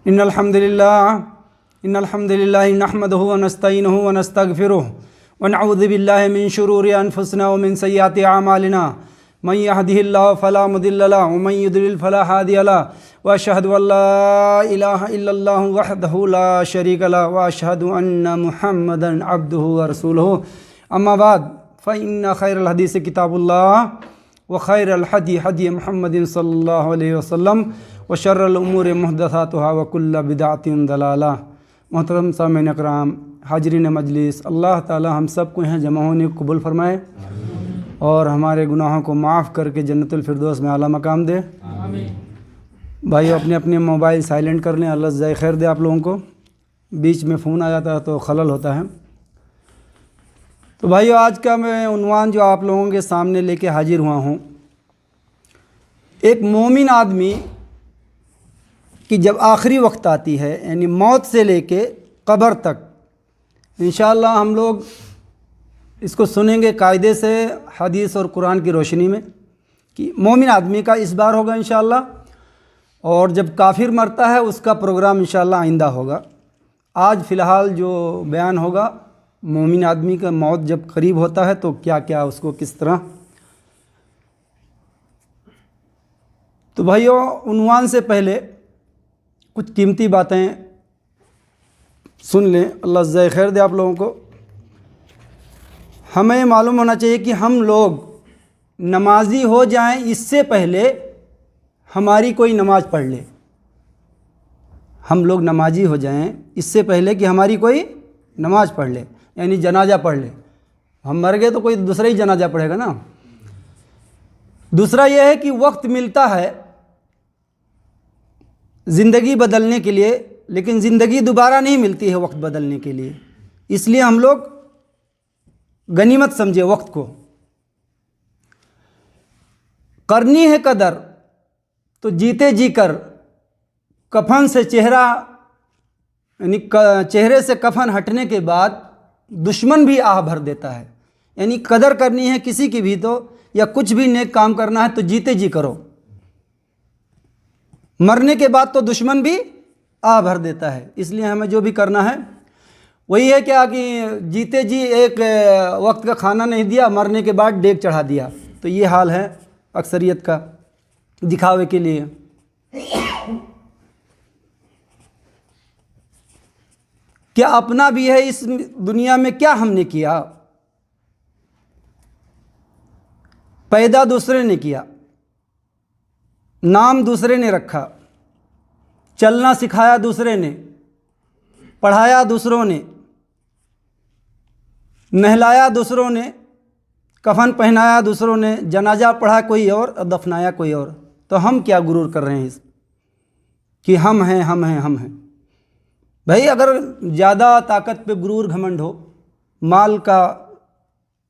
innal hamdalillah nahmaduhu wa nasta'inuhu wa nastaghfiruh wa na'udhu billahi min shururi anfusina wa min sayyiati a'malina man yahdihillahu fala mudilla lahu wa man yudlil fala hadiya lahu wa ashhadu an la ilaha illallah wahdahu la sharika lahu wa ashhadu anna muhammadan abduhu wa rasuluhu amma ba'd fa inna khayral hadisi kitabullah wa khayral hadi hadi muhammadin sallallahu alayhi wa sallam و شر الامور محدثاتها وکل بدعۃ ضلالہ۔ محترم سامعین اکرام، حاضرین مجلس، اللہ تعالی ہم سب کو یہاں جمع ہونے کو قبول فرمائے اور ہمارے گناہوں کو معاف کر کے جنت الفردوس میں اعلیٰ مقام دے۔ بھائیو اپنے اپنے موبائل سائلنٹ کر لیں، اللہ جزائے خیر دے آپ لوگوں کو، بیچ میں فون آ جاتا ہے تو خلل ہوتا ہے۔ تو بھائیو آج کا میں عنوان جو آپ لوگوں کے سامنے لے کے حاضر ہوا ہوں، ایک مومن آدمی کہ جب آخری وقت آتی ہے، یعنی موت سے لے کے قبر تک، انشاءاللہ ہم لوگ اس کو سنیں گے قاعدے سے، حدیث اور قرآن کی روشنی میں، کہ مومن آدمی کا اس بار ہوگا انشاءاللہ، اور جب کافر مرتا ہے اس کا پروگرام انشاءاللہ آئندہ ہوگا۔ آج فی الحال جو بیان ہوگا، مومن آدمی کا موت جب قریب ہوتا ہے تو کیا کیا اس کو کس طرح۔ تو بھائیو عنوان سے پہلے کچھ قیمتی باتیں سن لیں، اللہ جزائے خیر دے آپ لوگوں کو۔ ہمیں معلوم ہونا چاہیے کہ ہم لوگ نمازی ہو جائیں اس سے پہلے ہماری کوئی نماز پڑھ لے۔ ہم لوگ نمازی ہو جائیں اس سے پہلے کہ ہماری کوئی نماز پڑھ لے، یعنی جنازہ پڑھ لے۔ ہم مر گئے تو کوئی دوسرا ہی جنازہ پڑھے گا نا۔ دوسرا یہ ہے کہ وقت ملتا ہے زندگی بدلنے کے لیے، لیکن زندگی دوبارہ نہیں ملتی ہے وقت بدلنے کے لیے، اس لیے ہم لوگ غنیمت سمجھے وقت کو۔ کرنی ہے قدر تو جیتے جی کر، کفن سے چہرہ، یعنی چہرے سے کفن ہٹنے کے بعد دشمن بھی آہ بھر دیتا ہے۔ یعنی قدر کرنی ہے کسی کی بھی تو، یا کچھ بھی نیک کام کرنا ہے تو جیتے جی کرو، مرنے کے بعد تو دشمن بھی آہ بھر دیتا ہے۔ اس لیے ہمیں جو بھی کرنا ہے وہی ہے کیا کہ جیتے جی ایک وقت کا کھانا نہیں دیا، مرنے کے بعد ڈیگ چڑھا دیا، تو یہ حال ہے اکثریت کا، دکھاوے کے لیے۔ کیا اپنا بھی ہے اس دنیا میں؟ کیا ہم نے کیا؟ پیدا دوسرے نے کیا، نام دوسرے نے رکھا، چلنا سکھایا دوسرے نے، پڑھایا دوسروں نے، نہلایا دوسروں نے، کفن پہنایا دوسروں نے، جنازہ پڑھا کوئی اور، دفنایا کوئی اور۔ تو ہم کیا غرور کر رہے ہیں اس کہ ہم ہیں ہم ہیں ہم ہیں؟ بھائی اگر زیادہ طاقت پہ غرور گھمنڈ ہو، مال کا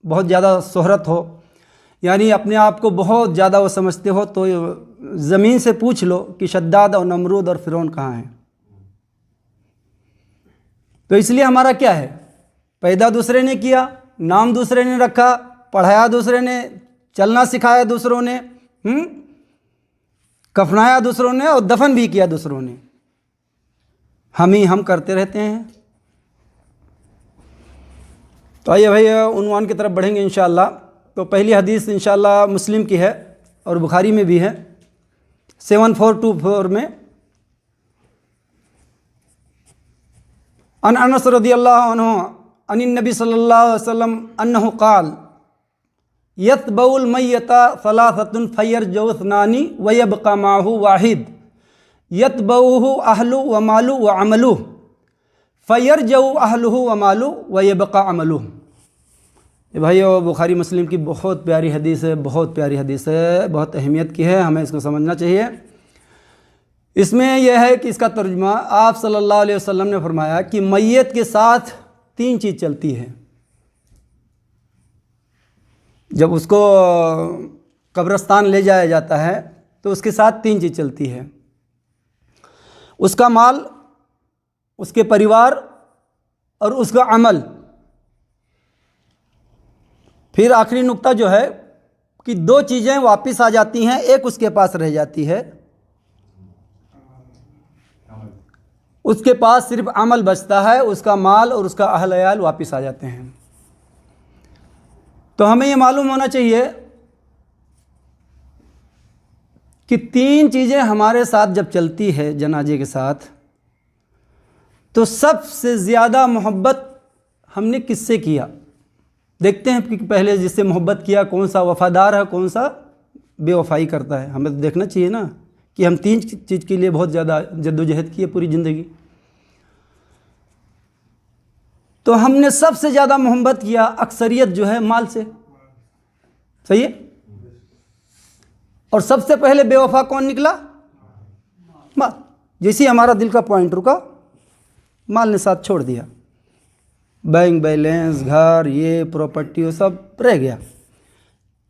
بہت زیادہ شہرت ہو، یعنی اپنے آپ کو بہت زیادہ وہ سمجھتے ہو، تو زمین سے پوچھ لو کہ شداد اور نمرود اور فرعون کہاں ہیں۔ تو اس لیے ہمارا کیا ہے؟ پیدا دوسرے نے کیا، نام دوسرے نے رکھا، پڑھایا دوسرے نے، چلنا سکھایا دوسروں نے، کفنایا دوسروں نے، اور دفن بھی کیا دوسروں نے۔ ہم کرتے رہتے ہیں۔ تو آئیے بھائی عنوان کی طرف بڑھیں گے انشاءاللہ۔ تو پہلی حدیث انشاءاللہ مسلم کی ہے اور بخاری میں بھی ہے، 7424 میں۔ انس رضی اللہ عنہ عن النبی صلی اللہ علیہ وسلم انہ قال یتبع المیت ثلاثۃ فیرجع اثنان ویبقى معه واحد یتبعہ اہلہ ومالہ وعملہ فیرجع اہلہ ومالہ ویبقى عملہ۔ یہ بھائیو بخاری مسلم کی بہت پیاری حدیث ہے، بہت پیاری حدیث ہے، بہت اہمیت کی ہے، ہمیں اس کو سمجھنا چاہیے۔ اس میں یہ ہے کہ اس کا ترجمہ آپ صلی اللہ علیہ وسلم نے فرمایا کہ میت کے ساتھ 3 چیز چلتی ہے۔ جب اس کو قبرستان لے جایا جاتا ہے تو اس کے ساتھ 3 چیز چلتی ہے: اس کا مال، اس کے پریوار اور اس کا عمل۔ پھر آخری نقطہ جو ہے کہ دو چیزیں واپس آ جاتی ہیں، ایک اس کے پاس رہ جاتی ہے، اس کے پاس صرف عمل بچتا ہے، اس کا مال اور اس کا اہل عیال واپس آ جاتے ہیں۔ تو ہمیں یہ معلوم ہونا چاہیے کہ تین چیزیں ہمارے ساتھ جب چلتی ہے جنازے کے ساتھ، تو سب سے زیادہ محبت ہم نے کس سے کیا؟ دیکھتے ہیں کہ پہلے جس سے محبت کیا کون سا وفادار ہے، کون سا بے وفائی کرتا ہے۔ ہمیں تو دیکھنا چاہیے نا کہ ہم تین چیز کے لیے بہت زیادہ جد و جہد کی ہے پوری زندگی۔ تو ہم نے سب سے زیادہ محبت کیا اکثریت جو ہے مال سے، صحیح ہے؟ اور سب سے پہلے بے وفا کون نکلا؟ مال۔ جیسے ہمارا دل کا پوائنٹ رکا، مال نے ساتھ چھوڑ دیا، بینک بیلنس، گھر، یہ پراپرٹی وہ سب رہ گیا۔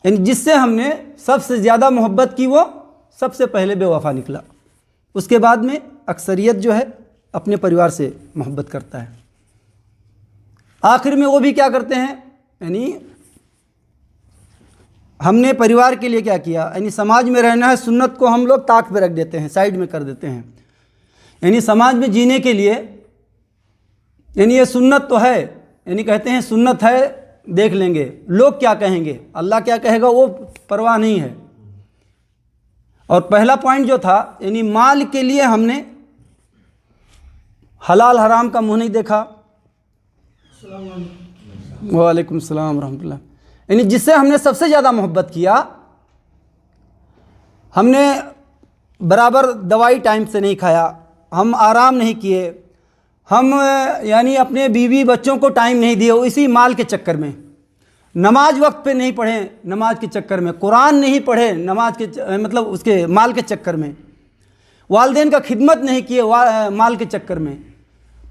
یعنی جس سے ہم نے سب سے زیادہ محبت کی وہ سب سے پہلے بے وفا نکلا۔ اس کے بعد میں اکثریت جو ہے اپنے پریوار سے محبت کرتا ہے، آخر میں وہ بھی کیا کرتے ہیں، یعنی ہم نے پریوار کے لیے کیا کیا، یعنی سماج میں رہنا ہے، سنت کو ہم لوگ طاق پہ رکھ دیتے ہیں، سائیڈ میں کر دیتے ہیں۔ یعنی سماج میں جینے کے لیے، یعنی یہ سنت تو ہے، یعنی کہتے ہیں سنت ہے دیکھ لیں گے، لوگ کیا کہیں گے، اللہ کیا کہے گا وہ پرواہ نہیں ہے۔ اور پہلا پوائنٹ جو تھا، یعنی مال کے لیے ہم نے حلال حرام کا منہ نہیں دیکھا۔ وعلیکم السلام ورحمۃ اللہ۔ یعنی جس سے ہم نے سب سے زیادہ محبت کیا، ہم نے برابر دوائی ٹائم سے نہیں کھایا، ہم آرام نہیں کیے، ہم یعنی اپنے بیوی بچوں کو ٹائم نہیں دیے اسی مال کے چکر میں، نماز وقت پہ نہیں پڑھیں نماز کے چکر میں، قرآن نہیں پڑھے نماز کے مطلب اس کے مال کے چکر میں، والدین کا خدمت نہیں کیے مال کے چکر میں۔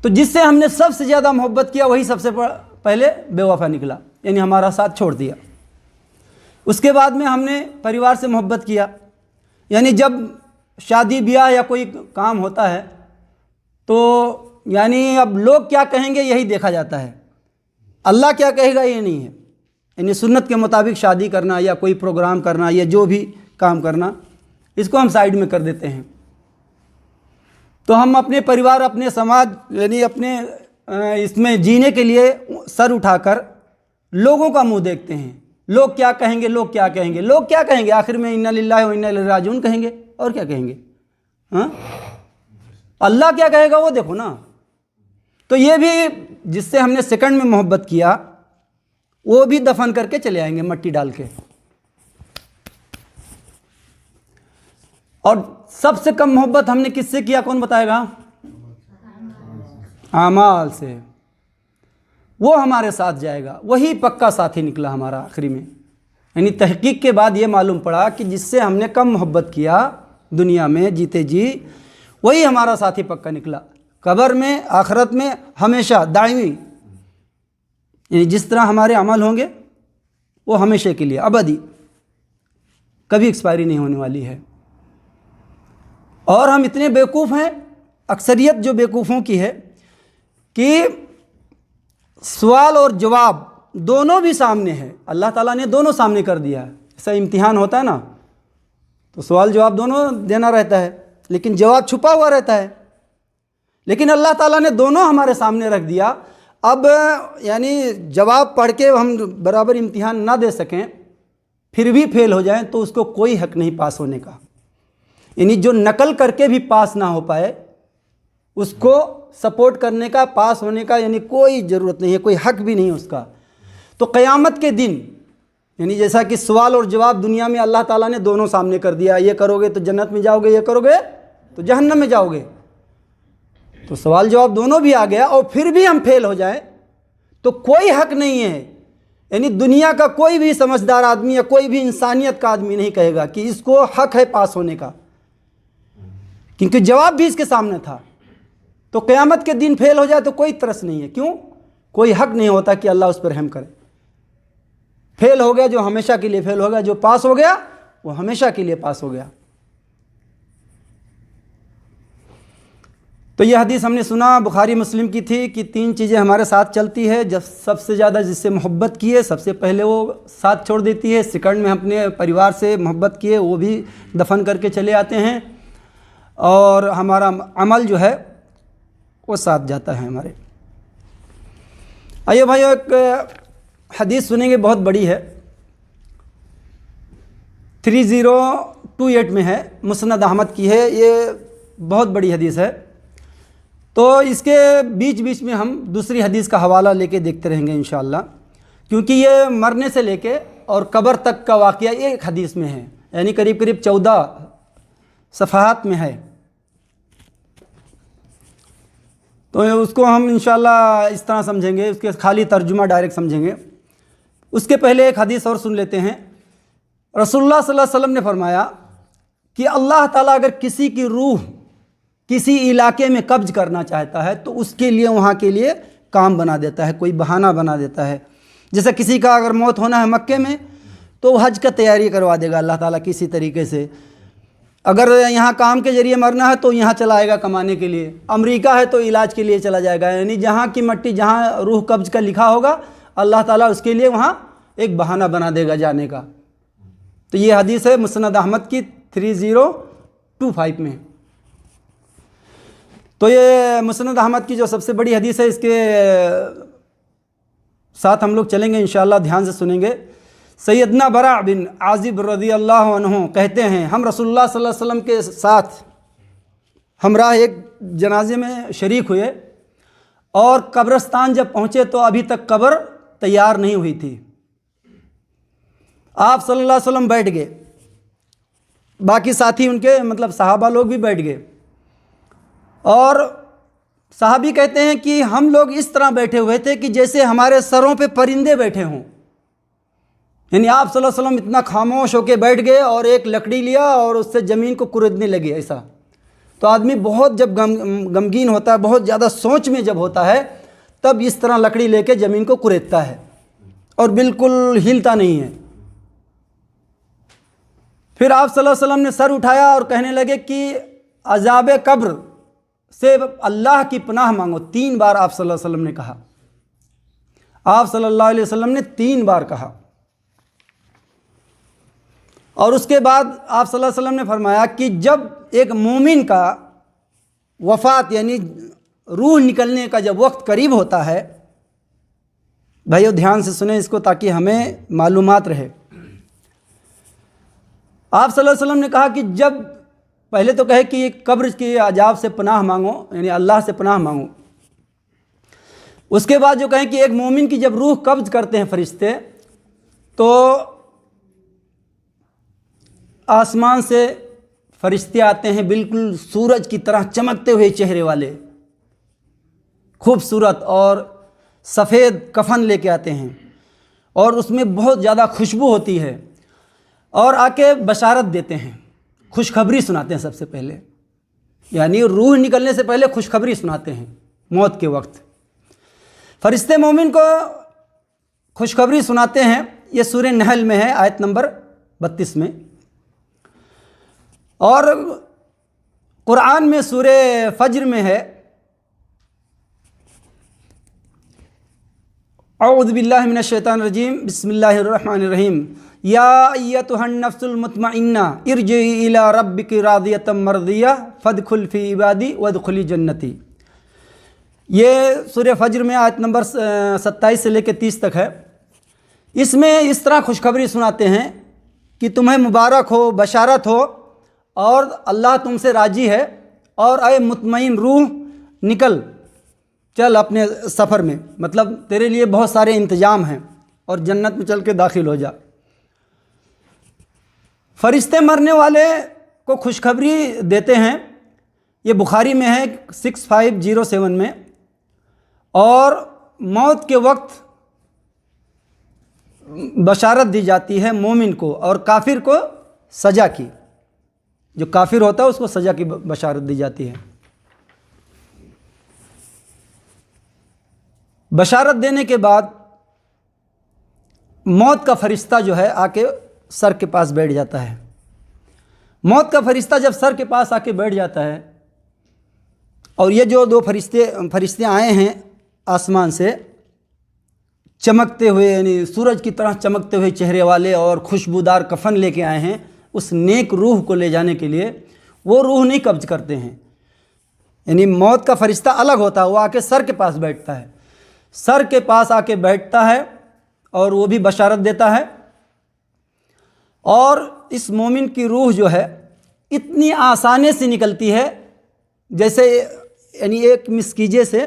تو جس سے ہم نے سب سے زیادہ محبت کیا وہی سب سے پہلے بے وفا نکلا، یعنی ہمارا ساتھ چھوڑ دیا۔ اس کے بعد میں ہم نے پریوار سے محبت کیا، یعنی جب شادی بیاہ یا کوئی کام ہوتا ہے تو یعنی اب لوگ کیا کہیں گے یہی دیکھا جاتا ہے، اللہ کیا کہے گا یہ نہیں ہے۔ یعنی سنت کے مطابق شادی کرنا یا کوئی پروگرام کرنا یا جو بھی کام کرنا، اس کو ہم سائیڈ میں کر دیتے ہیں۔ تو ہم اپنے پریوار، اپنے سماج، یعنی اپنے اس میں جینے کے لیے سر اٹھا کر لوگوں کا منہ دیکھتے ہیں، لوگ کیا کہیں گے، لوگ کیا کہیں گے، لوگ کیا کہیں گے، آخر میں انا للہ و انا الیہ راجعون کہیں گے، اور کیا کہیں گے؟ ہاں، اللہ کیا کہے گا وہ دیکھو نا۔ تو یہ بھی جس سے ہم نے سیکنڈ میں محبت کیا وہ بھی دفن کر کے چلے آئیں گے مٹی ڈال کے۔ اور سب سے کم محبت ہم نے کس سے کیا، کون بتائے گا؟ اعمال سے۔ وہ ہمارے ساتھ جائے گا، وہی پکا ساتھی نکلا ہمارا آخری میں۔ یعنی تحقیق کے بعد یہ معلوم پڑا کہ جس سے ہم نے کم محبت کیا دنیا میں جیتے جی، وہی ہمارا ساتھی پکا نکلا، قبر میں، آخرت میں، ہمیشہ دائمی۔ یعنی جس طرح ہمارے عمل ہوں گے وہ ہمیشہ کے لیے ابدی، کبھی ایکسپائری نہیں ہونے والی ہے۔ اور ہم اتنے بیوقوف ہیں، اکثریت جو بیوقوفوں کی ہے، کہ سوال اور جواب دونوں بھی سامنے ہے، اللہ تعالیٰ نے دونوں سامنے کر دیا ہے۔ ایسا امتحان ہوتا ہے نا تو سوال جواب دونوں دینا رہتا ہے، لیکن جواب چھپا ہوا رہتا ہے، لیکن اللہ تعالیٰ نے دونوں ہمارے سامنے رکھ دیا۔ اب یعنی جواب پڑھ کے ہم برابر امتحان نہ دے سکیں، پھر بھی فیل ہو جائیں تو اس کو کوئی حق نہیں پاس ہونے کا۔ یعنی جو نقل کر کے بھی پاس نہ ہو پائے اس کو سپورٹ کرنے کا، پاس ہونے کا یعنی کوئی ضرورت نہیں ہے، کوئی حق بھی نہیں اس کا۔ تو قیامت کے دن یعنی جیسا کہ سوال اور جواب دنیا میں اللہ تعالیٰ نے دونوں سامنے کر دیا، یہ کرو گے تو جنت میں جاؤ گے، یہ کرو گے تو جہنم میں جاؤ گے، تو سوال جواب دونوں بھی آ گیا، اور پھر بھی ہم فیل ہو جائیں تو کوئی حق نہیں ہے۔ یعنی دنیا کا کوئی بھی سمجھدار آدمی یا کوئی بھی انسانیت کا آدمی نہیں کہے گا کہ اس کو حق ہے پاس ہونے کا، کیونکہ جواب بھی اس کے سامنے تھا۔ تو قیامت کے دن فیل ہو جائے تو کوئی ترس نہیں ہے، کیوں؟ کوئی حق نہیں ہوتا کہ اللہ اس پر رحم کرے۔ فیل ہو گیا جو ہمیشہ کے لیے فیل ہو گیا، جو پاس ہو گیا وہ ہمیشہ کے لیے پاس ہو گیا۔ تو یہ حدیث ہم نے سنا بخاری مسلم کی تھی کہ 3 چیزیں ہمارے ساتھ چلتی ہے. جب سب سے زیادہ جس سے محبت کیے سب سے پہلے وہ ساتھ چھوڑ دیتی ہے. سیکنڈ میں اپنے پریوار سے محبت کیے وہ بھی دفن کر کے چلے آتے ہیں. اور ہمارا عمل جو ہے وہ ساتھ جاتا ہے ہمارے. آئیے بھائی ایک حدیث سنیں گے, بہت بڑی ہے, 3028 میں ہے, مسند احمد کی ہے. یہ بہت بڑی حدیث ہے. تو اس کے بیچ بیچ میں ہم دوسری حدیث کا حوالہ لے کے دیکھتے رہیں گے انشاءاللہ, کیونکہ یہ مرنے سے لے کے اور قبر تک کا واقعہ ایک حدیث میں ہے, یعنی قریب 14 صفحات میں ہے. تو اس کو ہم انشاءاللہ اس طرح سمجھیں گے, اس کے خالی ترجمہ ڈائریکٹ سمجھیں گے. اس کے پہلے ایک حدیث اور سن لیتے ہیں. رسول اللہ صلی اللہ علیہ وسلم نے فرمایا کہ اللہ تعالیٰ اگر کسی کی روح کسی علاقے میں قبض کرنا چاہتا ہے تو اس کے لیے وہاں کے لیے کام بنا دیتا ہے, کوئی بہانہ بنا دیتا ہے. جیسا کسی کا اگر موت ہونا ہے مکے میں تو وہ حج کا تیاری کروا دے گا اللہ تعالیٰ کسی طریقے سے. اگر یہاں کام کے ذریعے مرنا ہے تو یہاں چلا آئے گا کمانے کے لیے. امریکہ ہے تو علاج کے لیے چلا جائے گا. یعنی جہاں کی مٹی جہاں روح قبض کا لکھا ہوگا اللہ تعالیٰ اس کے لیے وہاں ایک بہانہ بنا دے گا جانے کا. تو یہ حدیث ہے مسند احمد کی 3025 میں. تو یہ مسند احمد کی جو سب سے بڑی حدیث ہے, اس کے ساتھ ہم لوگ چلیں گے انشاءاللہ, دھیان سے سنیں گے. سیدنا برا بن عازب رضی اللہ عنہ کہتے ہیں ہم رسول اللہ صلی اللہ علیہ وسلم کے ساتھ ہمراہ ایک جنازے میں شریک ہوئے, اور قبرستان جب پہنچے تو ابھی تک قبر تیار نہیں ہوئی تھی. آپ صلی اللہ علیہ وسلم بیٹھ گئے, باقی ساتھی ان کے مطلب صحابہ لوگ بھی بیٹھ گئے, اور صحابی کہتے ہیں کہ ہم لوگ اس طرح بیٹھے ہوئے تھے کہ جیسے ہمارے سروں پہ پرندے بیٹھے ہوں. یعنی آپ صلی اللہ علیہ وسلم اتنا خاموش ہو کے بیٹھ گئے اور ایک لکڑی لیا اور اس سے زمین کو کریدنے لگے ایسا. تو آدمی بہت جب غمگین ہوتا ہے, بہت زیادہ سوچ میں جب ہوتا ہے, تب اس طرح لکڑی لے کے زمین کو کریدتا ہے اور بالکل ہلتا نہیں ہے. پھر آپ صلی اللہ علیہ وسلم نے سر اٹھایا اور کہنے لگے کہ عذاب قبر سے اللہ کی پناہ مانگو. 3 بار آپ صلی اللہ علیہ وسلم نے کہا. آپ صلی اللہ علیہ وسلم نے 3 بار کہا. اور اس کے بعد آپ صلی اللہ علیہ وسلم نے فرمایا کہ جب ایک مومن کا وفات یعنی روح نکلنے کا جب وقت قریب ہوتا ہے, بھائیو دھیان سے سنیں اس کو تاکہ ہمیں معلومات رہے. آپ صلی اللہ علیہ وسلم نے کہا کہ جب پہلے تو کہے کہ قبر کے عذاب سے پناہ مانگو, یعنی اللہ سے پناہ مانگو. اس کے بعد جو کہیں کہ ایک مومن کی جب روح قبض کرتے ہیں فرشتے تو آسمان سے فرشتے آتے ہیں بالکل سورج کی طرح چمکتے ہوئے چہرے والے, خوبصورت اور سفید کفن لے کے آتے ہیں, اور اس میں بہت زیادہ خوشبو ہوتی ہے, اور آ کے بشارت دیتے ہیں, خوشخبری سناتے ہیں سب سے پہلے. یعنی روح نکلنے سے پہلے خوشخبری سناتے ہیں موت کے وقت. فرشتے مومن کو خوشخبری سناتے ہیں. یہ سورہ نحل میں ہے, آیت نمبر 32 میں. اور قرآن میں سورہ فجر میں ہے, اعوذ باللہ من الشیطان الرجیم بسم اللہ الرحمن الرحیم یا ایتھا النفس المطمئنہ ارجعی الی ربک راضیۃ مرضیہ فادخلی فی عبادی وادخلی جنتی. یہ سورہ فجر میں آیت نمبر 27 سے لے کے 30 تک ہے. اس میں اس طرح خوشخبری سناتے ہیں کہ تمہیں مبارک ہو, بشارت ہو, اور اللہ تم سے راضی ہے, اور اے مطمئن روح نکل چل اپنے سفر میں, مطلب تیرے لیے بہت سارے انتظام ہیں اور جنت میں چل کے داخل ہو جا. فرشتے مرنے والے کو خوشخبری دیتے ہیں. یہ بخاری میں ہے 6507 میں. اور موت کے وقت بشارت دی جاتی ہے مومن کو اور کافر کو سزا کی. جو کافر ہوتا ہے اس کو سزا کی بشارت دی جاتی ہے. بشارت دینے کے بعد موت کا فرشتہ جو ہے آ کے سر کے پاس بیٹھ جاتا ہے. موت کا فرشتہ جب سر کے پاس آ کے بیٹھ جاتا ہے اور یہ جو دو فرشتے آئے ہیں آسمان سے چمکتے ہوئے، یعنی سورج کی طرح چمکتے ہوئے چہرے والے اور خوشبودار کفن لے کے آئے ہیں اس نیک روح کو لے جانے کے لیے، وہ روح نہیں قبض کرتے ہیں۔ یعنی موت کا فرشتہ الگ ہوتا ہے، وہ آ کے سر کے پاس بیٹھتا ہے، سر کے پاس آ کے بیٹھتا ہے اور وہ بھی بشارت دیتا ہے۔ اور اس مومن کی روح جو ہے اتنی آسانی سے نکلتی ہے جیسے یعنی ایک مسکیجے سے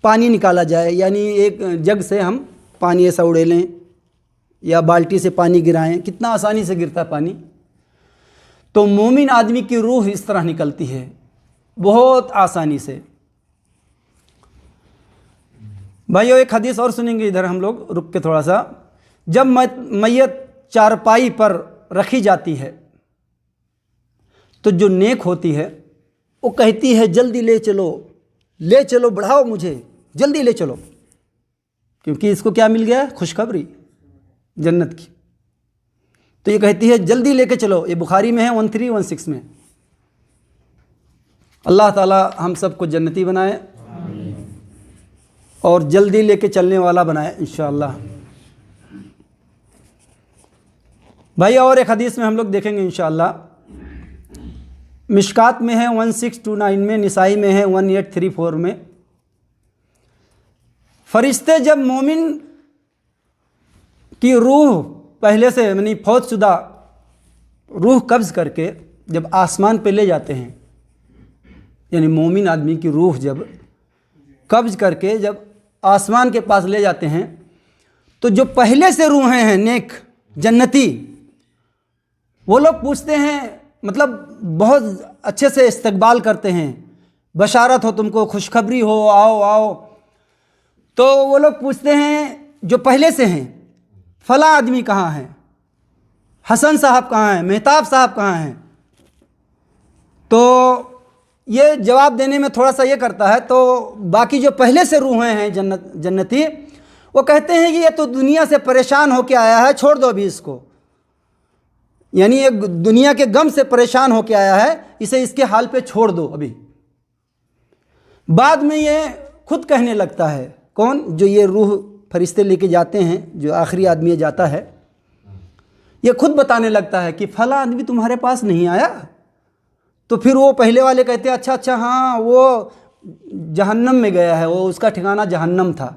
پانی نکالا جائے، یعنی ایک جگ سے ہم پانی ایسا اڑے لیں یا بالٹی سے پانی گرائیں، کتنا آسانی سے گرتا ہے پانی۔ تو مومن آدمی کی روح اس طرح نکلتی ہے بہت آسانی سے۔ بھائیو ایک حدیث اور سنیں گے ادھر ہم لوگ رک کے تھوڑا سا۔ جب میت چارپائی پر رکھی جاتی ہے تو جو نیک ہوتی ہے وہ کہتی ہے جلدی لے چلو بڑھاؤ مجھے، جلدی لے چلو، کیونکہ اس کو کیا مل گیا ہے؟ خوشخبری جنت کی۔ تو یہ کہتی ہے جلدی لے کے چلو، یہ بخاری میں ہے 1316 میں۔ اللہ تعالی ہم سب کو جنتی بنائے اور جلدی لے کے چلنے والا بنائے انشاءاللہ۔ بھائی اور ایک حدیث میں ہم لوگ دیکھیں گے انشاءاللہ، مشکات میں ہے 1629 میں، نسائی میں ہے 1834 میں۔ فرشتے جب مومن کی روح پہلے سے یعنی فوت شدہ روح قبض کر کے جب آسمان پہ لے جاتے ہیں، یعنی مومن آدمی کی روح جب قبض کر کے جب آسمان کے پاس لے جاتے ہیں تو جو پہلے سے روحیں ہیں نیک جنتی، وہ لوگ پوچھتے ہیں، مطلب بہت اچھے سے استقبال کرتے ہیں، بشارت ہو تم کو، خوشخبری ہو، آؤ آؤ۔ تو وہ لوگ پوچھتے ہیں جو پہلے سے ہیں، فلاں آدمی کہاں ہے، حسن صاحب کہاں ہیں، مہتاب صاحب کہاں ہیں؟ تو یہ جواب دینے میں تھوڑا سا یہ کرتا ہے، تو باقی جو پہلے سے روحیں ہیں جنتی وہ کہتے ہیں کہ یہ تو دنیا سے پریشان ہو کے آیا ہے، چھوڑ دو ابھی اس کو، یعنی یہ دنیا کے غم سے پریشان ہو کے آیا ہے، اسے اس کے حال پہ چھوڑ دو ابھی۔ بعد میں یہ خود کہنے لگتا ہے، کون؟ جو یہ روح فرشتے لے کے جاتے ہیں، جو آخری آدمی جاتا ہے، یہ خود بتانے لگتا ہے کہ فلاں آدمی تمہارے پاس نہیں آیا۔ تو پھر وہ پہلے والے کہتے ہیں اچھا ہاں وہ جہنم میں گیا ہے، وہ اس کا ٹھکانہ جہنم تھا۔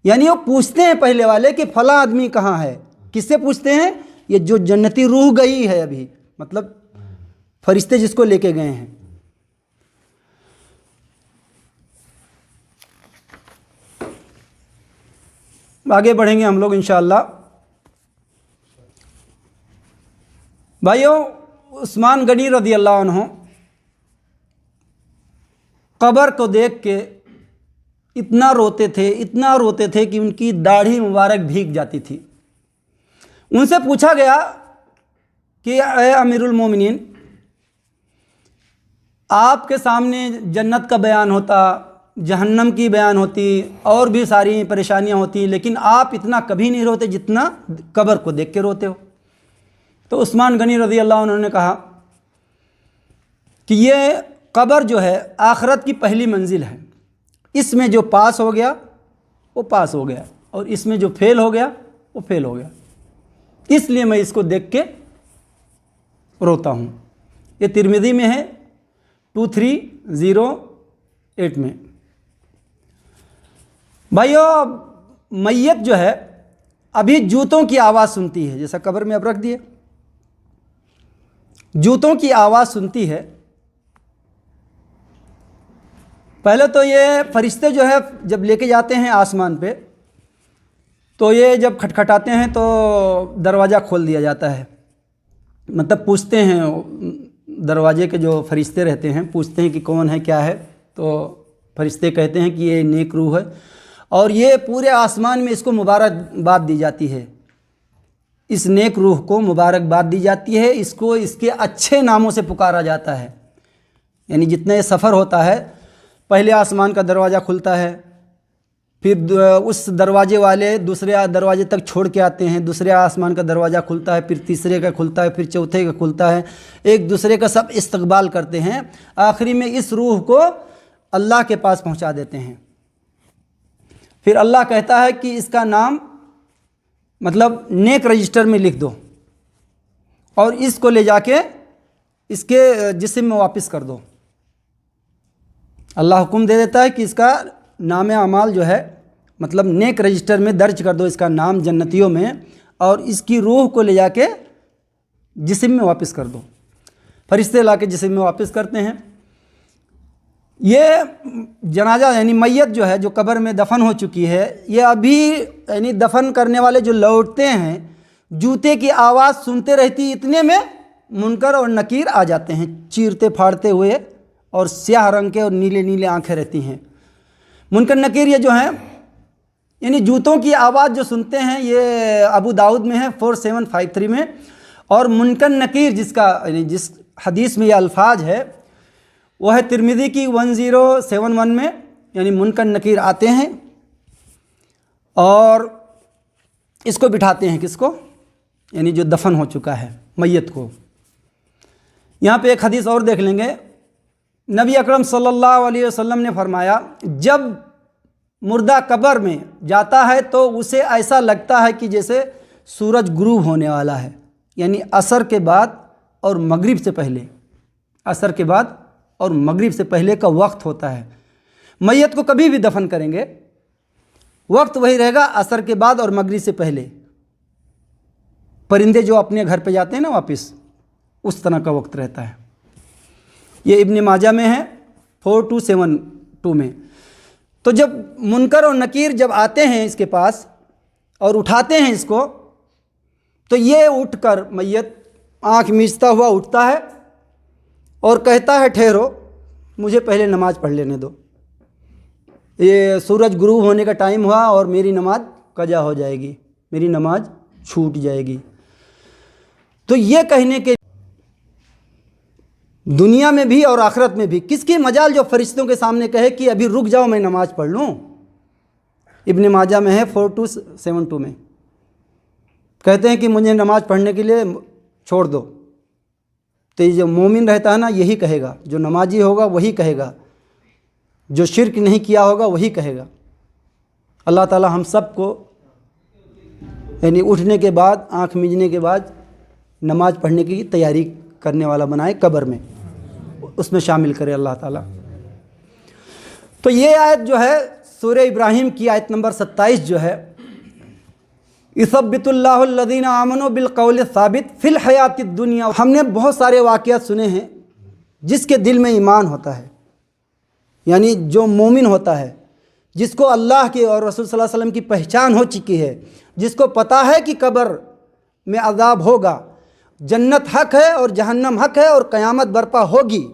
یعنی وہ پوچھتے ہیں پہلے والے کہ فلاں آدمی کہاں ہے، کس سے پوچھتے ہیں؟ یہ جو جنتی روح گئی ہے ابھی، مطلب فرشتے جس کو لے کے گئے ہیں۔ آگے بڑھیں گے ہم لوگ انشاءاللہ۔ بھائیو عثمان غنی رضی اللہ عنہ قبر کو دیکھ کے اتنا روتے تھے کہ ان کی داڑھی مبارک بھیگ جاتی تھی۔ ان سے پوچھا گیا کہ اے امیر المومنین، آپ کے سامنے جنت کا بیان ہوتا، جہنم کی بیان ہوتی، اور بھی ساری پریشانیاں ہوتی، لیکن آپ اتنا کبھی نہیں روتے جتنا قبر کو دیکھ کے روتے ہو۔ تو عثمان غنی رضی اللہ عنہ نے کہا کہ یہ قبر جو ہے آخرت کی پہلی منزل ہے، اس میں جو پاس ہو گیا وہ پاس ہو گیا، اور اس میں جو فیل ہو گیا وہ فیل ہو گیا، اس لیے میں اس کو دیکھ کے روتا ہوں۔ یہ ترمذی میں ہے 2308 میں۔ بھائیو میت جو ہے ابھی جوتوں کی آواز سنتی ہے، جیسا قبر میں اب رکھ دیے، جوتوں کی آواز سنتی ہے۔ پہلے تو یہ فرشتے جو ہے جب لے کے جاتے ہیں آسمان پہ، تو یہ جب کھٹکھٹاتے ہیں تو دروازہ کھول دیا جاتا ہے، مطلب پوچھتے ہیں، دروازے کے جو فرشتے رہتے ہیں پوچھتے ہیں کہ کون ہے کیا ہے، تو فرشتے کہتے ہیں کہ یہ نیک روح ہے، اور یہ پورے آسمان میں اس کو مبارکباد دی جاتی ہے، اس نیک روح کو مبارکباد دی جاتی ہے، اس کو اس کے اچھے ناموں سے پکارا جاتا ہے۔ یعنی جتنا یہ سفر ہوتا ہے، پہلے آسمان کا دروازہ کھلتا ہے، پھر اس دروازے والے دوسرے دروازے تک چھوڑ کے آتے ہیں، دوسرے آسمان کا دروازہ کھلتا ہے، پھر تیسرے کا کھلتا ہے، پھر چوتھے کا کھلتا ہے، ایک دوسرے کا سب استقبال کرتے ہیں، آخری میں اس روح کو اللہ کے پاس پہنچا دیتے ہیں۔ پھر اللہ کہتا ہے کہ اس کا نام مطلب نیک رجسٹر میں لکھ دو اور اس کو لے جا کے اس کے جسم میں واپس کر دو۔ اللہ حکم دے دیتا ہے کہ اس کا نام اعمال جو ہے مطلب نیک رجسٹر میں درج کر دو اس کا نام جنتیوں میں، اور اس کی روح کو لے جا کے جسم میں واپس کر دو۔ فرشتے لا کے جسم میں واپس کرتے ہیں۔ یہ جنازہ یعنی میت جو ہے جو قبر میں دفن ہو چکی ہے، یہ ابھی یعنی دفن کرنے والے جو لوٹتے ہیں جوتے کی آواز سنتے رہتی، اتنے میں منکر اور نکیر آ جاتے ہیں چیرتے پھاڑتے ہوئے، اور سیاہ رنگ کے اور نیلے نیلے آنکھیں رہتی ہیں۔ منکر نکیر یہ جو ہیں یعنی جوتوں کی آواز جو سنتے ہیں، یہ ابو داؤد میں ہے 4753 میں، اور منکر نکیر جس کا یعنی جس حدیث میں یہ الفاظ ہے وہ ہے ترمذی کی 1071 میں، یعنی منکر نکیر آتے ہیں اور اس کو بٹھاتے ہیں، کس کو؟ یعنی جو دفن ہو چکا ہے میت کو۔ یہاں پہ ایک حدیث اور دیکھ لیں گے، نبی اکرم صلی اللہ علیہ وسلم نے فرمایا جب مردہ قبر میں جاتا ہے تو اسے ایسا لگتا ہے کہ جیسے سورج غروب ہونے والا ہے، یعنی عصر کے بعد اور مغرب سے پہلے، عصر کے بعد اور مغرب سے پہلے کا وقت ہوتا ہے۔ میت کو کبھی بھی دفن کریں گے وقت وہی رہے گا، عصر کے بعد اور مغرب سے پہلے۔ پرندے جو اپنے گھر پہ جاتے ہیں نا واپس، اس طرح کا وقت رہتا ہے۔ یہ ابن ماجہ میں ہے 4272 میں۔ تو جب منکر اور نکیر جب آتے ہیں اس کے پاس اور اٹھاتے ہیں اس کو، تو یہ اٹھ کر میت آنکھ میچتا ہوا اٹھتا ہے اور کہتا ہے ٹھہرو، مجھے پہلے نماز پڑھ لینے دو، یہ سورج غروب ہونے کا ٹائم ہوا اور میری نماز قضا ہو جائے گی، میری نماز چھوٹ جائے گی۔ تو یہ کہنے کے دنیا میں بھی اور آخرت میں بھی کس کی مجال جو فرشتوں کے سامنے کہے کہ ابھی رک جاؤ میں نماز پڑھ لوں۔ ابن ماجہ میں ہے 4272 میں، کہتے ہیں کہ مجھے نماز پڑھنے کے لیے چھوڑ دو۔ تو یہ جو مومن رہتا ہے نا یہی کہے گا، جو نمازی ہوگا وہی کہے گا، جو شرک نہیں کیا ہوگا وہی کہے گا۔ اللہ تعالی ہم سب کو یعنی اٹھنے کے بعد آنکھ میجنے کے بعد نماز پڑھنے کی تیاری کرنے والا بنائے، قبر میں اس میں شامل کرے اللہ تعالی۔ تو یہ آیت جو ہے سورہ ابراہیم کی آیت نمبر 27 جو ہے، یثبت اللہ الذین آمنوا بالقول الثابت فی الحیات الدنیا۔ ہم نے بہت سارے واقعات سنے ہیں جس کے دل میں ایمان ہوتا ہے، یعنی جو مومن ہوتا ہے، جس کو اللہ کے اور رسول صلی اللہ علیہ وسلم کی پہچان ہو چکی ہے، جس کو پتہ ہے کہ قبر میں عذاب ہوگا، جنت حق ہے اور جہنم حق ہے اور قیامت برپا ہوگی،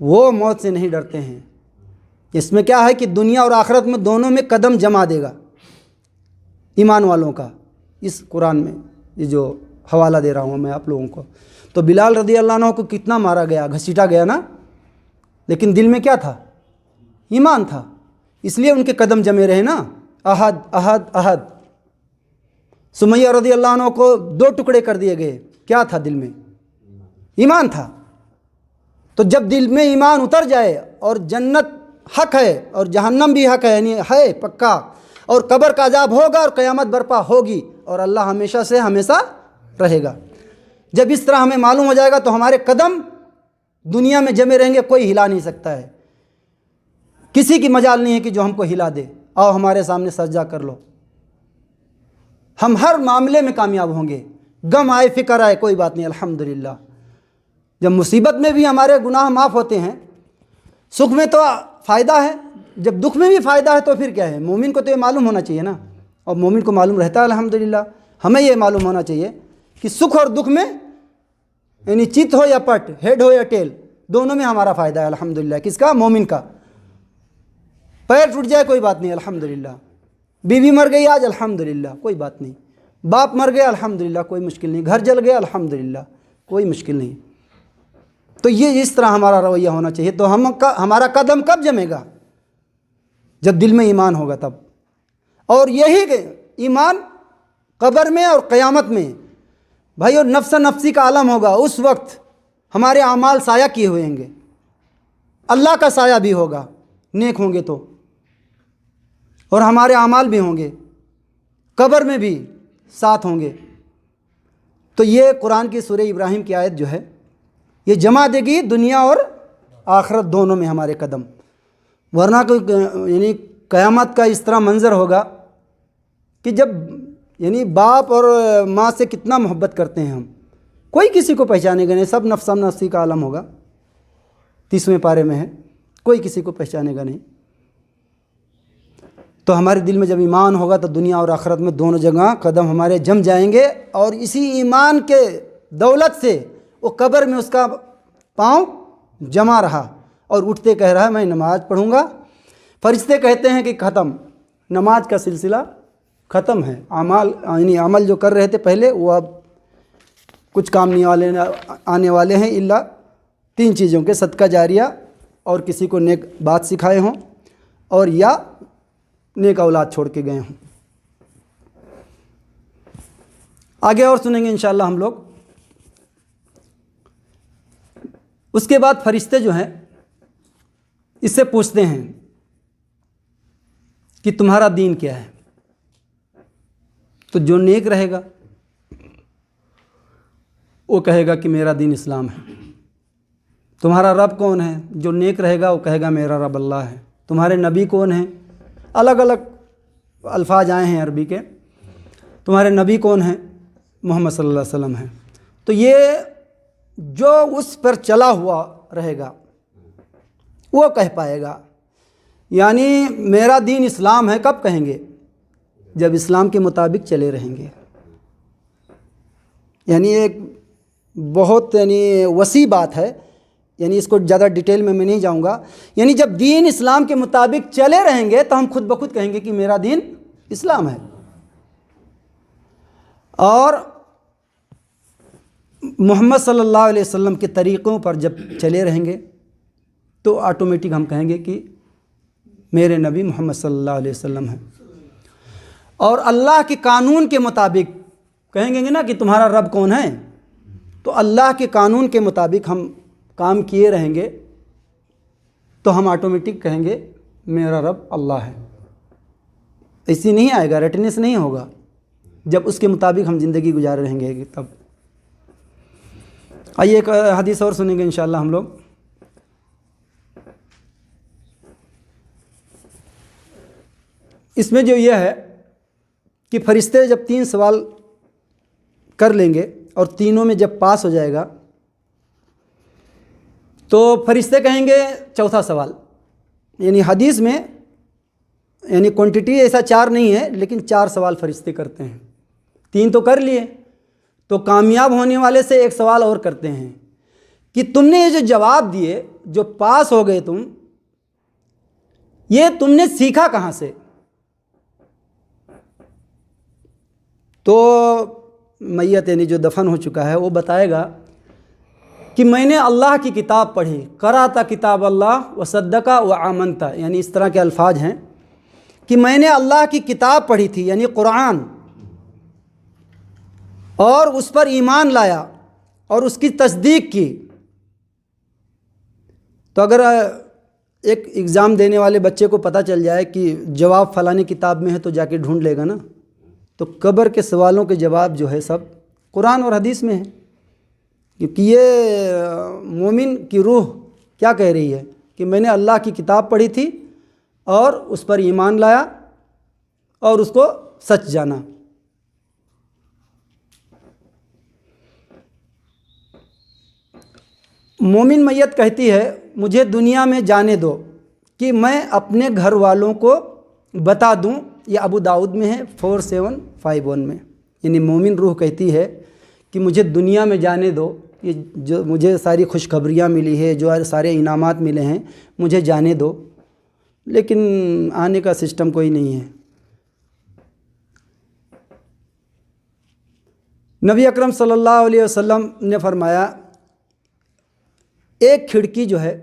وہ موت سے نہیں ڈرتے ہیں۔ اس میں کیا ہے کہ دنیا اور آخرت میں دونوں میں قدم جما دے گا ایمان والوں کا۔ اس قرآن میں یہ جو حوالہ دے رہا ہوں میں آپ لوگوں کو، تو بلال رضی اللہ عنہ کو کتنا مارا گیا، گھسیٹا گیا نا، لیکن دل میں کیا تھا؟ ایمان تھا، اس لیے ان کے قدم جمے رہے نا، احد احد احد۔ سمیہ رضی اللہ عنہ کو 2 ٹکڑے کر دیے گئے، کیا تھا دل میں؟ ایمان تھا۔ تو جب دل میں ایمان اتر جائے اور جنت حق ہے اور جہنم بھی حق ہے، یعنی ہے پکا، اور قبر کا عذاب ہوگا اور قیامت برپا ہوگی اور اللہ ہمیشہ سے ہمیشہ رہے گا، جب اس طرح ہمیں معلوم ہو جائے گا تو ہمارے قدم دنیا میں جمے رہیں گے، کوئی ہلا نہیں سکتا ہے، کسی کی مجال نہیں ہے کہ جو ہم کو ہلا دے، آؤ ہمارے سامنے سجدہ کر لو۔ ہم ہر معاملے میں کامیاب ہوں گے، غم آئے فکر آئے کوئی بات نہیں، الحمدللہ۔ جب مصیبت میں بھی ہمارے گناہ معاف ہوتے ہیں، سکھ میں تو فائدہ ہے، جب دکھ میں بھی فائدہ ہے تو پھر کیا ہے؟ مومن کو تو یہ معلوم ہونا چاہیے نا، اور مومن کو معلوم رہتا ہے الحمدللہ۔ ہمیں یہ معلوم ہونا چاہیے کہ سکھ اور دکھ میں یعنی چت ہو یا پٹ، ہیڈ ہو یا ٹیل، دونوں میں ہمارا فائدہ ہے الحمدللہ۔ کس کا؟ مومن کا۔ پیر ٹوٹ جائے کوئی بات نہیں الحمدللہ، بیوی مر گئی آج الحمدللہ کوئی بات نہیں، باپ مر گیا الحمدللہ کوئی مشکل نہیں، گھر جل گیا الحمدللہ کوئی مشکل نہیں۔ تو یہ اس طرح ہمارا رویہ ہونا چاہیے۔ تو ہمارا قدم کب جمے گا؟ جب دل میں ایمان ہوگا تب. اور یہی ایمان قبر میں اور قیامت میں بھائی اور نفس نفسی کا عالم ہوگا. اس وقت ہمارے اعمال سایہ کیے ہوئے ہوں گے, اللہ کا سایہ بھی ہوگا نیک ہوں گے تو, اور ہمارے اعمال بھی ہوں گے, قبر میں بھی ساتھ ہوں گے. تو یہ قرآن کی سورہ ابراہیم کی آیت جو ہے یہ جمع دے گی دنیا اور آخرت دونوں میں ہمارے قدم. ورنہ کوئی یعنی قیامت کا اس طرح منظر ہوگا کہ جب یعنی باپ اور ماں سے کتنا محبت کرتے ہیں ہم, کوئی کسی کو پہچانے گا نہیں, سب نفس نفسی کا عالم ہوگا. 30ویں پارے میں ہے, کوئی کسی کو پہچانے گا نہیں. تو ہمارے دل میں جب ایمان ہوگا تو دنیا اور آخرت میں دونوں جگہ قدم ہمارے جم جائیں گے, اور اسی ایمان کے دولت سے وہ قبر میں اس کا پاؤں جمع رہا اور اٹھتے کہہ رہا ہے میں نماز پڑھوں گا. فرشتے کہتے ہیں کہ ختم, نماز کا سلسلہ ختم ہے. یعنی عمل جو کر رہے تھے پہلے وہ اب کچھ کام نہیں آنے والے ہیں الا 3 چیزوں کے, صدقہ جاریہ, اور کسی کو نیک بات سکھائے ہوں, اور یا نیک اولاد چھوڑ کے گئے ہوں. آگے اور سنیں گے انشاءاللہ ہم لوگ. اس کے بعد فرشتے جو ہیں اس سے پوچھتے ہیں کہ تمہارا دین کیا ہے. تو جو نیک رہے گا وہ کہے گا کہ میرا دین اسلام ہے. تمہارا رب کون ہے؟ جو نیک رہے گا وہ کہے گا میرا رب اللہ ہے. تمہارے نبی کون ہیں؟ الگ الگ الفاظ آئے ہیں عربی کے. تمہارے نبی کون ہیں؟ محمد صلی اللہ علیہ وسلم ہیں. تو یہ جو اس پر چلا ہوا رہے گا وہ کہہ پائے گا. یعنی میرا دین اسلام ہے کب کہیں گے؟ جب اسلام کے مطابق چلے رہیں گے. یعنی ایک بہت وسیع بات ہے, یعنی اس کو زیادہ ڈیٹیل میں نہیں جاؤں گا. یعنی جب دین اسلام کے مطابق چلے رہیں گے تو ہم خود بخود کہیں گے کہ میرا دین اسلام ہے. اور محمد صلی اللہ علیہ وسلم کے طریقوں پر جب چلے رہیں گے تو آٹومیٹک ہم کہیں گے کہ میرے نبی محمد صلی اللہ علیہ وسلم ہیں. اور اللہ کے قانون کے مطابق کہیں گے نا کہ تمہارا رب کون ہے, تو اللہ کے قانون کے مطابق ہم کام کیے رہیں گے تو ہم آٹومیٹک کہیں گے میرا رب اللہ ہے. ایسی نہیں آئے گا, رٹنس نہیں ہوگا. جب اس کے مطابق ہم زندگی گزارے رہیں گے تب. آئیے ایک حدیث اور سنیں گے انشاءاللہ ہم لوگ. اس میں جو یہ ہے کہ فرشتے جب 3 سوال کر لیں گے اور تینوں میں جب پاس ہو جائے گا تو فرشتے کہیں گے چوتھا سوال. یعنی حدیث میں یعنی کوانٹٹی ایسا 4 نہیں ہے, لیکن 4 سوال فرشتے کرتے ہیں. 3 تو کر لیے, تو کامیاب ہونے والے سے ایک سوال اور کرتے ہیں کہ تم نے یہ جو جواب دیے, جو پاس ہو گئے تم, یہ تم نے سیکھا کہاں سے؟ تو میت یعنی جو دفن ہو چکا ہے وہ بتائے گا کہ میں نے اللہ کی کتاب پڑھی, قرأت کتاب اللہ وصدق وآمنت. یعنی اس طرح کے الفاظ ہیں کہ میں نے اللہ کی کتاب پڑھی تھی یعنی قرآن, اور اس پر ایمان لایا اور اس کی تصدیق کی. تو اگر ایک ایگزام دینے والے بچے کو پتہ چل جائے کہ جواب فلانی کتاب میں ہے تو جا کے ڈھونڈ لے گا نا. تو قبر کے سوالوں کے جواب جو ہے سب قرآن اور حدیث میں ہے, کیونکہ یہ مومن کی روح کیا کہہ رہی ہے کہ میں نے اللہ کی کتاب پڑھی تھی اور اس پر ایمان لایا اور اس کو سچ جانا. مومن میت کہتی ہے مجھے دنیا میں جانے دو کہ میں اپنے گھر والوں کو بتا دوں. یہ ابو داؤد میں ہے 4751 میں. یعنی مومن روح کہتی ہے کہ مجھے دنیا میں جانے دو, یہ جو مجھے ساری خوشخبریاں ملی ہے, جو سارے انعامات ملے ہیں, مجھے جانے دو, لیکن آنے کا سسٹم کوئی نہیں ہے. نبی اکرم صلی اللہ علیہ وسلم نے فرمایا ایک کھڑکی جو ہے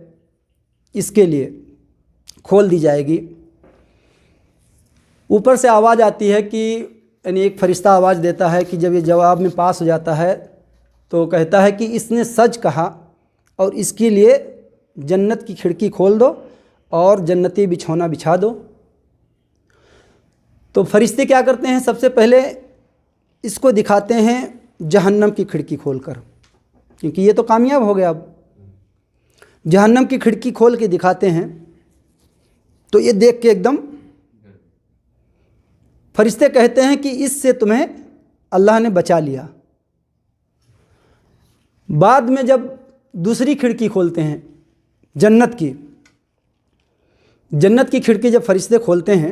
اس کے لیے کھول دی جائے گی اوپر سے آواز آتی ہے کہ یعنی ایک فرشتہ آواز دیتا ہے کہ جب یہ جواب میں پاس ہو جاتا ہے تو کہتا ہے کہ اس نے سچ کہا اور اس کے لیے جنت کی کھڑکی کھول دو اور جنتی بچھونا بچھا دو۔ تو فرشتے کیا کرتے ہیں؟ سب سے پہلے اس کو دکھاتے ہیں جہنم کی کھڑکی کھول کر، کیونکہ یہ تو کامیاب ہو گیا۔ اب جہنم کی کھڑکی کھول کے دکھاتے ہیں تو یہ دیکھ کے ایک دم فرشتے کہتے ہیں کہ اس سے تمہیں اللہ نے بچا لیا۔ بعد میں جب دوسری کھڑکی کھولتے ہیں جنت کی کھڑکی جب فرشتے کھولتے ہیں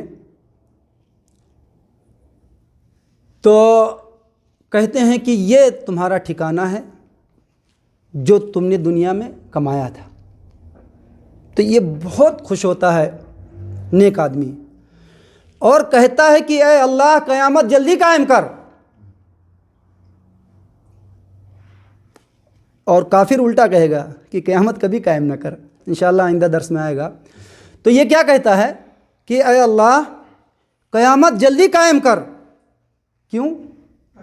تو کہتے ہیں کہ یہ تمہارا ٹھکانہ ہے جو تم نے دنیا میں کمایا تھا۔ تو یہ بہت خوش ہوتا ہے نیک آدمی اور کہتا ہے کہ اے اللہ قیامت جلدی قائم کر، اور کافر الٹا کہے گا کہ قیامت کبھی قائم نہ کر، انشاءاللہ آئندہ درس میں آئے گا۔ تو یہ کیا کہتا ہے کہ اے اللہ قیامت جلدی قائم کر، کیوں؟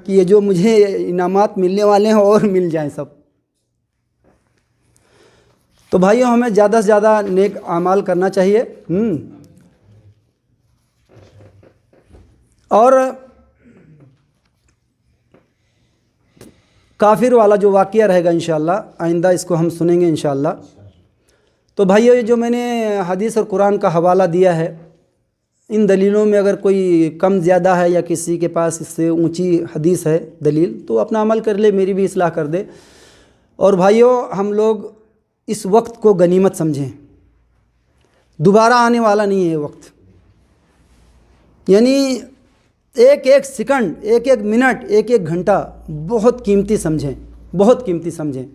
کہ یہ جو مجھے انعامات ملنے والے ہیں اور مل جائیں سب۔ تو بھائیوں ہمیں زیادہ سے زیادہ نیک اعمال کرنا چاہیے۔ اور کافر والا جو واقعہ رہے گا انشاءاللہ آئندہ اس کو ہم سنیں گے انشاءاللہ۔ تو بھائیو یہ جو میں نے حدیث اور قرآن کا حوالہ دیا ہے، ان دلیلوں میں اگر کوئی کم زیادہ ہے یا کسی کے پاس اس سے اونچی حدیث ہے دلیل تو اپنا عمل کر لے، میری بھی اصلاح کر دے۔ اور بھائیو ہم لوگ اس وقت کو غنیمت سمجھیں، دوبارہ آنے والا نہیں ہے یہ وقت، یعنی ایک ایک سیکنڈ، ایک ایک منٹ، ایک ایک گھنٹہ بہت قیمتی سمجھیں، بہت قیمتی سمجھیں۔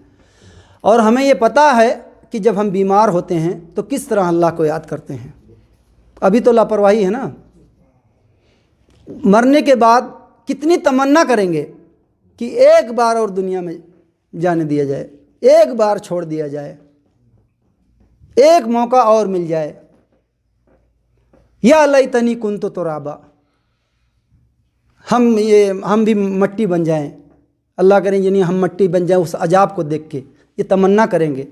اور ہمیں یہ پتہ ہے کہ جب ہم بیمار ہوتے ہیں تو کس طرح اللہ کو یاد کرتے ہیں۔ ابھی تو لاپرواہی ہے نا، مرنے کے بعد کتنی تمنا کریں گے کہ ایک بار اور دنیا میں جانے دیا جائے، ایک بار چھوڑ دیا جائے، ایک موقع اور مل جائے۔ یا لیتنی کنت ترابا، ہم بھی مٹی بن جائیں، اللہ کریں یعنی ہم مٹی بن جائیں اس عذاب کو دیکھ کے، یہ تمنا کریں گے۔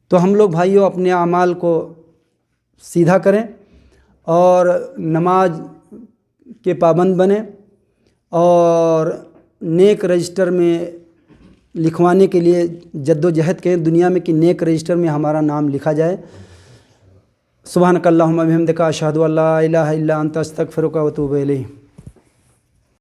تو ہم لوگ بھائیوں اپنے اعمال کو سیدھا کریں اور نماز کے پابند بنیں اور نیک رجسٹر میں لکھوانے کے لیے جد و جہد کریں دنیا میں کہ نیک رجسٹر میں ہمارا نام لکھا جائے۔ سبحانک اللہم و بحمدک اشہد ان لا الہ الا انت استغفرک و اتوب الیک۔